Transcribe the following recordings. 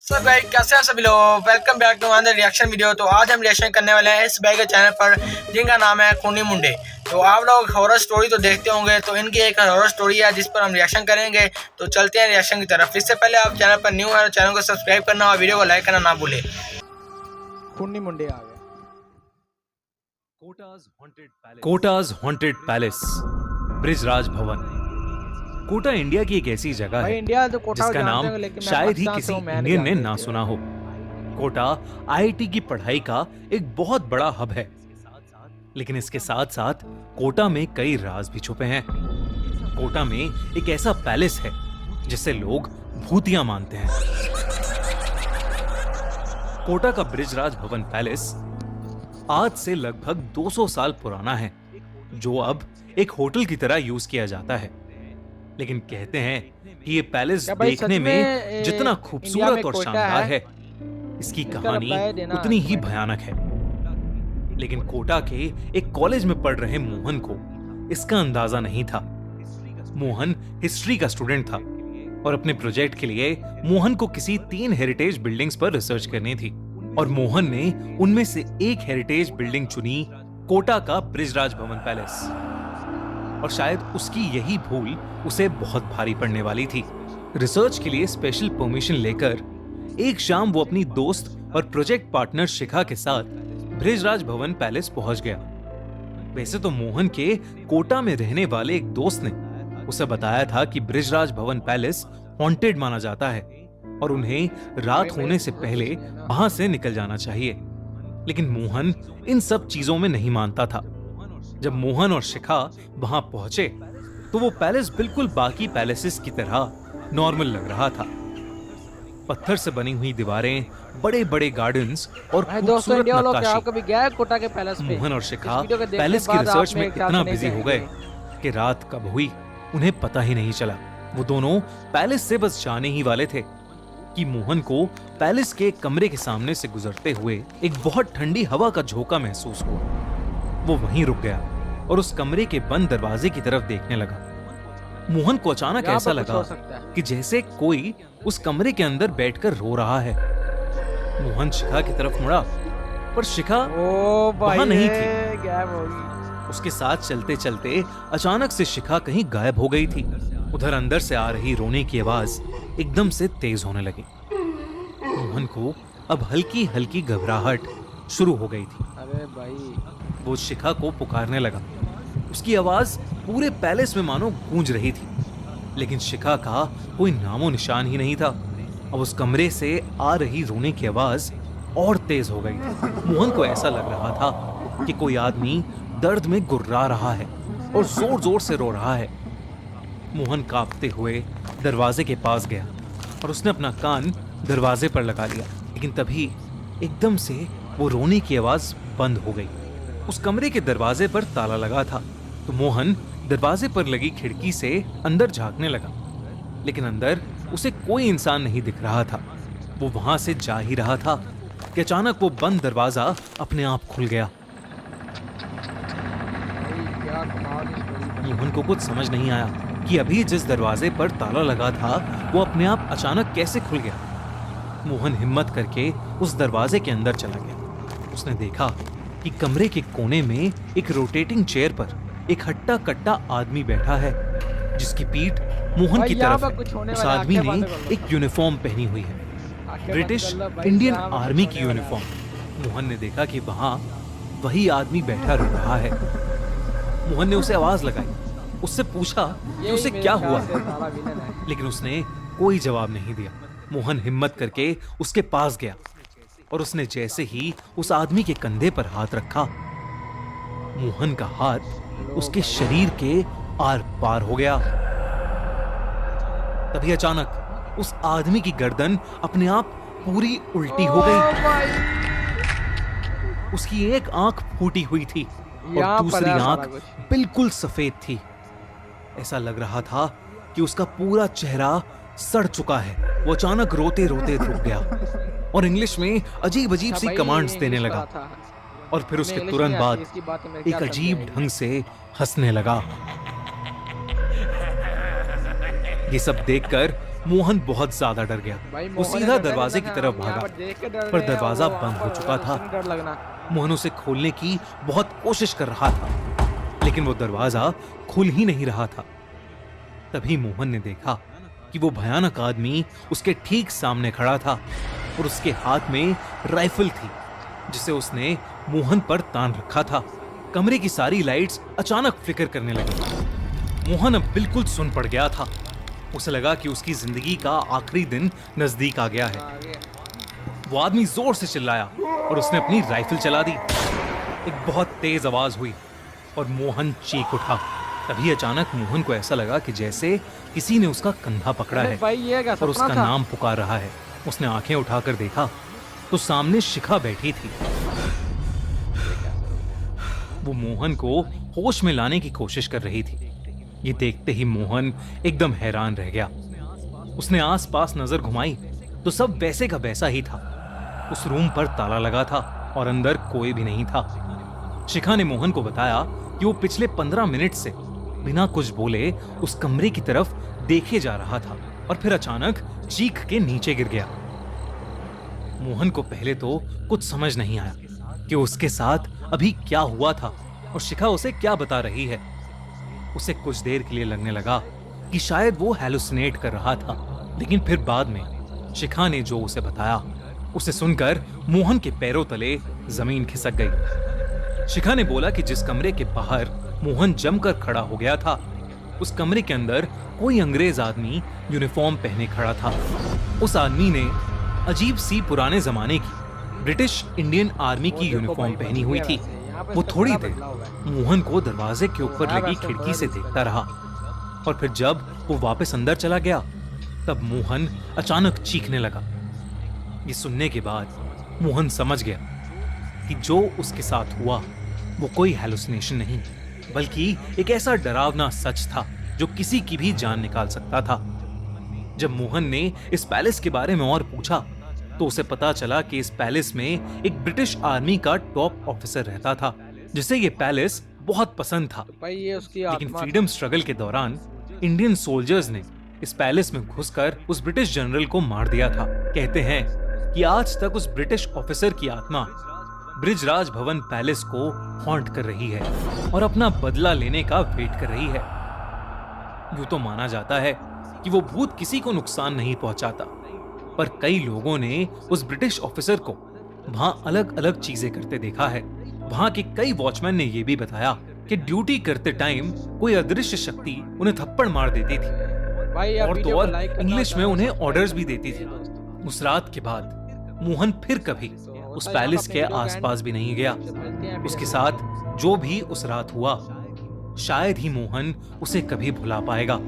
तो भाई कैसे हैं सभी लोग, welcome back to another reaction video. तो आज हम रिएक्शन करने वाले हैं इस भाई के चैनल पर जिनका नाम है खूनी मुंडे। तो आप लोग हॉरर स्टोरी तो देखते होंगे, तो इनकी एक हॉरर स्टोरी है जिस पर हम रिएक्शन करेंगे। तो चलते हैं रिएक्शन की तरफ। इससे पहले आप चैनल पर न्यू है तो चैनल को सब्सक्राइब करना और वीडियो को लाइक करना ना भूलें। खूनी मुंडे आ गया। कोटाज हॉन्टेड पैलेस, ब्रिजराज भवन। कोटा इंडिया की एक ऐसी जगह भाई है इंडिया तो कोटा जिसका जानते नाम होंगे, लेकिन मैं शायद ही पाकिस्तान किसी से हूं, मैं नहीं इंडियन ने जानता ना इसे। सुना हो। कोटा आईआईटी की पढ़ाई का एक बहुत बड़ा हब है, लेकिन इसके साथ साथ कोटा में कई राज भी छुपे हैं। कोटा में एक ऐसा पैलेस है जिसे लोग भूतिया मानते हैं। कोटा का ब्रिजराज भवन पैलेस आज से लगभग 200 साल पुराना है, जो अब एक होटल की तरह यूज किया जाता है। लेकिन कहते हैं कि ये पैलेस क्या भाई देखने सच में जितना इंडिया खूबसूरत में और कोयटा शानदार है? है, इसकी इसका कहानी reply देना उतनी ही comment में। भयानक है। लेकिन कोटा के एक कॉलेज में पढ़ रहे मोहन को इसका अंदाजा नहीं था। मोहन हिस्ट्री का स्टूडेंट था और अपने प्रोजेक्ट के लिए मोहन को किसी 3 हेरिटेज बिल्डिंग्स पर रिसर्च करनी थी, और मोहन ने उनमें से एक हेरिटेज बिल्डिंग चुनी, कोटा का ब्रिजराज भवन पैलेस। और शायद उसकी यही भूल उसे बहुत भारी पड़ने वाली थी। रिसर्च के लिए स्पेशल परमिशन लेकर एक शाम वो अपनी दोस्त और प्रोजेक्ट पार्टनर शिखा के साथ ब्रिजराज भवन पैलेस पहुंच गया। वैसे तो मोहन के कोटा में रहने वाले एक दोस्त ने उसे बताया था कि ब्रिजराज भवन पैलेस हॉन्टेड माना जाता है और उन्हें रात होने से पहले वहां से निकल जाना चाहिए। लेकिन मोहन इन सब चीजों में नहीं मानता था। जब मोहन और शिखा वहां पहुंचे तो वो पैलेस बिल्कुल बाकी पैलेसेस की तरह नॉर्मल लग रहा था। पत्थर से बनी हुई दीवारें, बड़े बड़े गार्डन्स और भाई दोस्तों, खूबसूरत इंडिया वालों क्या नक्काशी। आप कभी गए हैं कोटा के पैलेस पे? मोहन और इस शिखा वीडियो के देखने पैलेस के की बाद रिसर्च आप में मेरे ख्याल इतना से नहीं बिजी हो गए जाएंगे। कि रात कब हुई उन्हें पता ही नहीं चला। वो दोनों पैलेस से बस जाने ही वाले थे कि मोहन को पैलेस के कमरे के सामने से गुजरते हुए एक बहुत ठंडी हवा का झोंका महसूस हुआ। वो वहीं रुक गया और उस कमरे के बंद दरवाजे की तरफ देखने लगा। मोहन को अचानक यहाँ ऐसा पर कुछ लगा हो सकता है। कि जैसे कोई उस कमरे के अंदर बैठकर रो रहा है। मोहन शिखा की तरफ मुड़ा, पर शिखा ओ भाई वहाँ नहीं थी। ये गायब होगी। उसके साथ चलते चलते अचानक से शिखा कहीं गायब हो गई थी। उधर अंदर से आ रही रोने की आवाज एकदम से तेज होने लगी। मोहन को अब हल्की हल्की घबराहट शुरू हो गई थी। अरे भाई, वो शिखा को पुकारने लगा। उसकी आवाज पूरे पैलेस में मानो गूंज रही थी, लेकिन शिखा का कोई नामो निशान ही नहीं था। अब उस कमरे से आ रही रोने की आवाज और तेज हो गई थी। मोहन को ऐसा लग रहा था कि कोई आदमी दर्द में गुर्रा रहा है और जोर जोर से रो रहा है। मोहन कांपते हुए दरवाजे के पास गया और उसने अपना कान दरवाजे पर लगा लिया। लेकिन तभी एकदम से वो रोने की आवाज बंद हो गई। उस कमरे के दरवाजे पर ताला लगा था, तो मोहन दरवाजे पर लगी खिड़की से अंदर झांकने लगा, लेकिन अंदर उसे कोई इंसान नहीं दिख रहा था। वो वहां से जा ही रहा था कि अचानक वो बंद दरवाजा अपने आप खुल गया। भाई क्या कमाल की स्टोरी है। मोहन को कुछ समझ नहीं आया कि अभी जिस दरवाजे पर ताला लगा था वो अपने आप अचानक कैसे खुल गया। मोहन हिम्मत करके उस दरवाजे के अंदर चला गया। उसने देखा कि कमरे के कोने में एक रोटेटिंग चेयर पर एक हट्टा कट्टा आदमी बैठा है, जिसकी पीठ मोहन भाई की यहाँ तरफ पर कुछ है। होने उस वाला है, आदमी आंखें ने बंद कर लो। एक यूनिफॉर्म पहनी हुई है, आंखें ब्रिटिश बंद कर लो भाई, इंडियन यहाँ पर आर्मी कुछ की होने वाला है। यूनिफॉर्म। मोहन ने देखा कि वहां वही आदमी बैठा रो रहा है। मोहन ने उसे आवाज लगाई, उससे पूछा कि यही उसे मेरे क्या ख्याल हुआ, से सारा विलन है। लेकिन उसने कोई जवाब नहीं दिया। मोहन हिम्मत करके उसके पास गया और उसने जैसे ही उस आदमी के कंधे पर हाथ रखा, मोहन का हाथ उसके शरीर के आर पार हो गया। तभी अचानक उस आदमी की गर्दन अपने आप पूरी उल्टी हो गई। ओ भाई, उसकी एक आंख फूटी हुई थी यहाँ और पर दूसरी है सारा आंख कुछ। बिल्कुल सफेद थी। ऐसा लग रहा था कि उसका पूरा चेहरा सड़ चुका है। वो अचानक रोते रोते रुक गया और इंग्लिश में अजीब अजीब अच्छा सी भाई, कमांड्स ये देने इंग्लिश लगा, पढ़ा था। और फिर उसके हमें तुरंत इंग्लिश नहीं बाद आती, इसकी बातें मेरे एक ख्याल से अजीब समझ ढंग से हंसने लगा। ये सब देखकर मोहन बहुत ज्यादा डर गया। भाई वो मोहन सीधा ऐसा दरवाजे की लगना, तरफ हम यहाँ भागा, पर देख के डर पर रहे हैं, दरवाजा और वो बंद हो वहाँ चुका पर था। उसे डर लगना। मोहन उसे खोलने की बहुत कोशिश कर रहा था, लेकिन वो दरवाजा खुल ही नहीं रहा था। तभी मोहन ने देखा कि वो भयानक आदमी उसके ठीक सामने खड़ा था और उसके हाथ में राइफल थी जिसे उसने मोहन पर तान रखा था। कमरे की सारी लाइट्स अचानक फ्लिकर करने लगी। मोहन अब बिल्कुल सुन पड़ गया था। उसे लगा कि उसकी जिंदगी का आखिरी दिन नजदीक आ गया है। आगे वो आदमी जोर से चिल्लाया और उसने अपनी राइफल चला दी। एक बहुत तेज आवाज हुई और मोहन चीख उठा। तभी अचानक मोहन को ऐसा लगा कि जैसे किसी ने उसका कंधा पकड़ा अरे है भाई ये क्या और सपना उसका था? नाम पुकार रहा है। उसने आंखें उठाकर देखा तो सामने शिखा बैठी थी। वो मोहन को होश में लाने की कोशिश कर रही थी। ये देखते ही मोहन एकदम हैरान रह गया। उसने आसपास नजर घुमाई तो सब वैसे का वैसा ही था। उस रूम पर ताला लगा था और अंदर कोई भी नहीं था। शिखा ने मोहन को बताया कि वो पिछले 15 मिनट से बिना कुछ बोले उस कमरे की तरफ देखे जा रहा था और फिर अचानक चीख के नीचे गिर गया। मोहन को पहले तो कुछ समझ नहीं आया कि उसके साथ अभी क्या हुआ था और शिखा उसे क्या बता रही है। उसे कुछ देर के लिए लगने लगा कि शायद वो हैलुसिनेट कर रहा था, लेकिन फिर बाद में शिखा ने जो उसे बताया उसे सुनकर मोहन के पैरों तले जमीन खिसक गई। शिखा ने बोला कि जिस कमरे के बाहर मोहन जमकर खड़ा हो गया था, उस कमरे के अंदर कोई अंग्रेज आदमी यूनिफॉर्म पहने खड़ा था। उस आदमी ने अजीब सी पुराने जमाने की ब्रिटिश इंडियन आर्मी की यूनिफॉर्म पहनी हुई थी। वो थोड़ी देर मोहन को दरवाजे के ऊपर लगी खिड़की से देखता रहा और फिर जब वो वापस अंदर चला गया तब मोहन अचानक चीखने लगा। ये सुनने के बाद मोहन समझ गया कि जो उसके साथ हुआ वो कोई हैलुसिनेशन नहीं बल्कि एक ऐसा डरावना सच था जो किसी की भी जान निकाल सकता था। जब मोहन ने इस पैलेस के बारे में और पूछा तो उसे पता चला कि इस पैलेस में एक ब्रिटिश आर्मी का टॉप ऑफिसर रहता था जिसे ये पैलेस बहुत पसंद था। भाई ये उसकी लेकिन आत्मा फ्रीडम स्ट्रगल के दौरान इंडियन सोल्जर्स ने इस पैलेस में घुसकर उस ब्रिटिश जनरल को मार दिया था। कहते हैं कि आज तक उस ब्रिटिश ऑफिसर की आत्मा ब्रिजराज भवन पैलेस को हॉन्ट कर रही है और अपना बदला लेने का वेट कर रही है। यूं तो माना जाता है कि वो भूत किसी को नुकसान नहीं पहुंचाता, पर कई लोगों ने उस ब्रिटिश ऑफिसर को वहां अलग अलग चीजें करते देखा है। वहां के कई वॉचमैन ने यह भी बताया कि ड्यूटी करते टाइम कोई अदृश्य शक्ति उन्हें थप्पड़ मार देती थी भाई आप और तो वीडियो को और लाइक करना इंग्लिश में होता है, उन्हें सब्सक्राइब ऑर्डर्स भी करना देती थी। होता है। उस रात के बाद मोहन फिर कभी उस पैलेस के आसपास भी नहीं गया। उसके साथ जो भी उस रात हुआ शायद ही मोहन उसे कभी भुला पाएगा।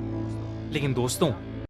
लेकिन दोस्तों,